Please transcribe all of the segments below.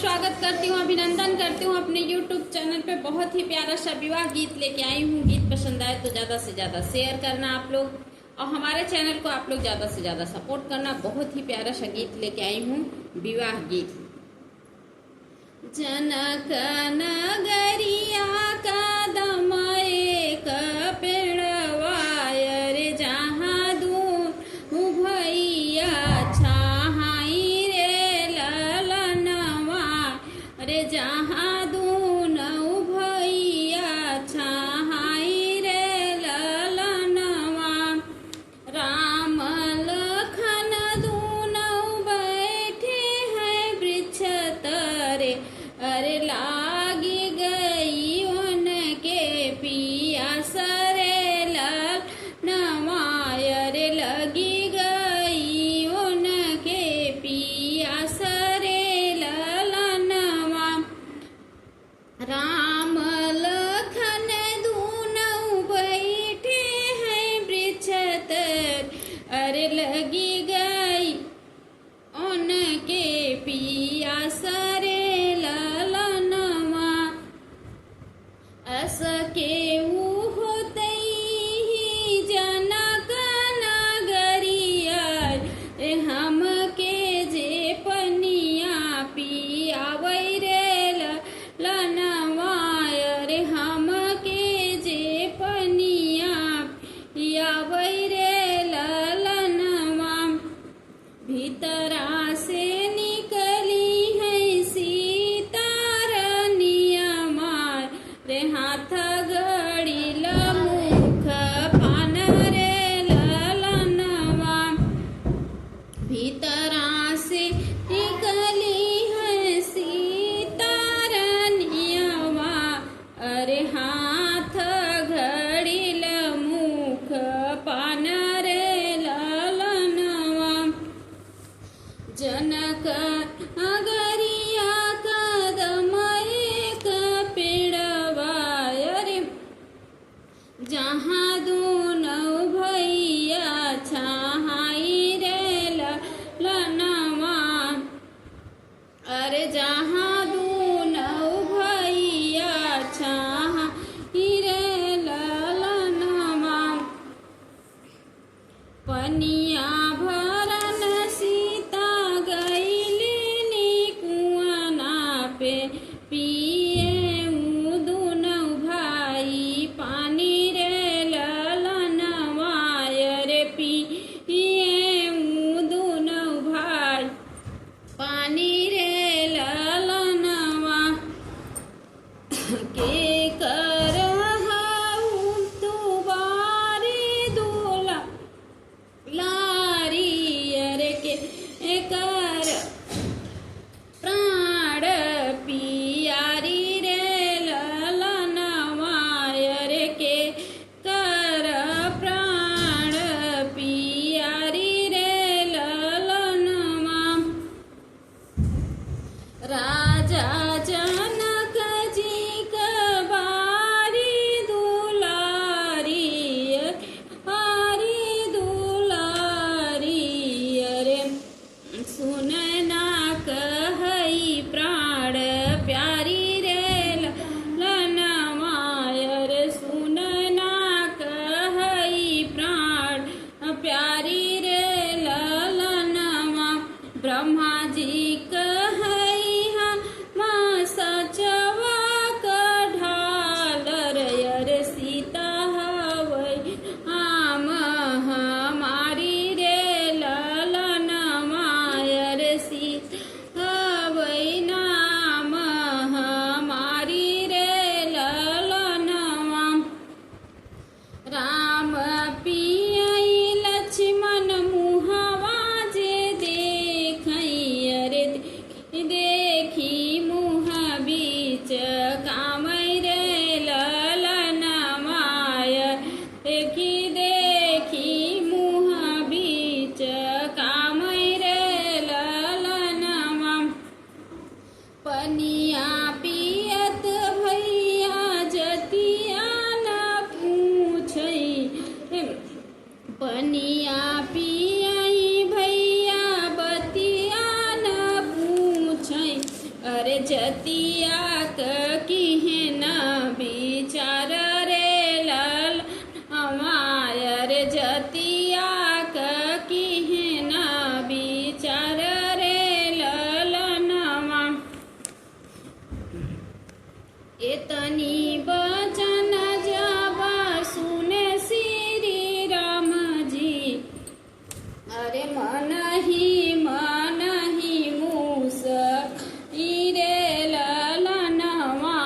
स्वागत करती हूँ, अभिनंदन करती हूँ अपने YouTube चैनल पे। बहुत ही प्यारा सा विवाह गीत लेके आई हूँ। गीत पसंद आए तो ज़्यादा से ज़्यादा शेयर करना आप लोग, और हमारे चैनल को आप लोग ज़्यादा से ज़्यादा सपोर्ट करना। बहुत ही प्यारा सा गीत लेके आई हूँ, विवाह गीत। जनक नगरिया कदम एक पेड़वा रे जहाँ दूर भैया छाई रे ललनवा रे जहाँ दून भैया छाई रे ललनवा। राम लखन दूनौ बैठे हैं वृक्ष तरे अरे लागी गई उनके पियास रे ललनवा रे लगी गई उनके पियास रे ललनवा। राम लखन दूनौ बैठे हैं वृक्ष तर अरे लगी गई उनके पियास रे ललनवा। अस केहू होते ही जनक नगरिया रे हमके जे पनिया पियावै रे ललनवा रे हमके जे पनिया पियावै रे ललनवा। भीतरा से निकली है सीता रनिया मार रे हाथ गड़िल मुख पान रे ललनवा। भीतरा से निकली है सीता रनिया अरे हाथ घड़िल मुख पान रे ललनवा। जनक नगरिया कदम एक पेड़वा रे जहाँ दूनौ भैया छाई रे ललनवा अरे जहाँ दूनौ भैया छाई रे ललनवा। पनिया भरन सीता गईली कुआना पे पिए दूनौ भाई पानी रे ललनवा रे पिए दूनौ भाई पानी रे ललनवा। के कर तुबारे दूला लारी अरे के कर प्राण पियारी रे ललनवा रे के कर प्राण पियारी रे ललनवा। राजा जनक जी कबारी दुलारी हरी दुलारी अरे सुनना कहई प्राण प्यारी रे ललनवा अरे सुनना कहई प्राण प्यारी रे ललनवा। ब्रह्मा जी कहई माँ सचवा कढ़ाल रे सीता हवै आम हमारी रे ललनवा रे सीता हवै नाम हमारी रे ललनवा। राम पियई लक्ष्मण मुहवा जे देखई अरे देखी मुह बीच कामय रे ललनवा देखी देखी मुह बीच कामय रे ललनवा। पनिया पियत भैया जतिया न पूछई पनिया पियई भैया बतिया न पूछई अरे जतिया की है ना विचार रे लाल अमायर जतिया की है ना विचार रे ललनमा एतनी बचन जब सुने श्री राम जी अरे मन ही मूस रे ललनमा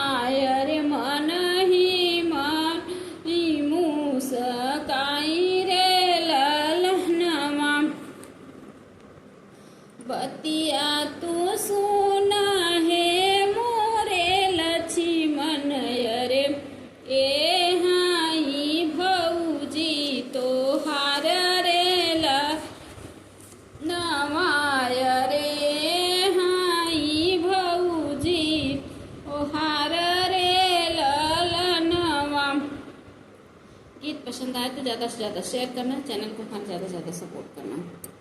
अरे मन ही मूस काई रे ललनमा बतिया तू सुन है मोरे लक्ष्मण अरे ए हाई भौजी तो हार रे नवाय रे हाई भौजी ओ हार रे ललनवा। गीत पसंद आए तो ज़्यादा से ज़्यादा शेयर करना, चैनल को ज़्यादा से ज़्यादा सपोर्ट करना।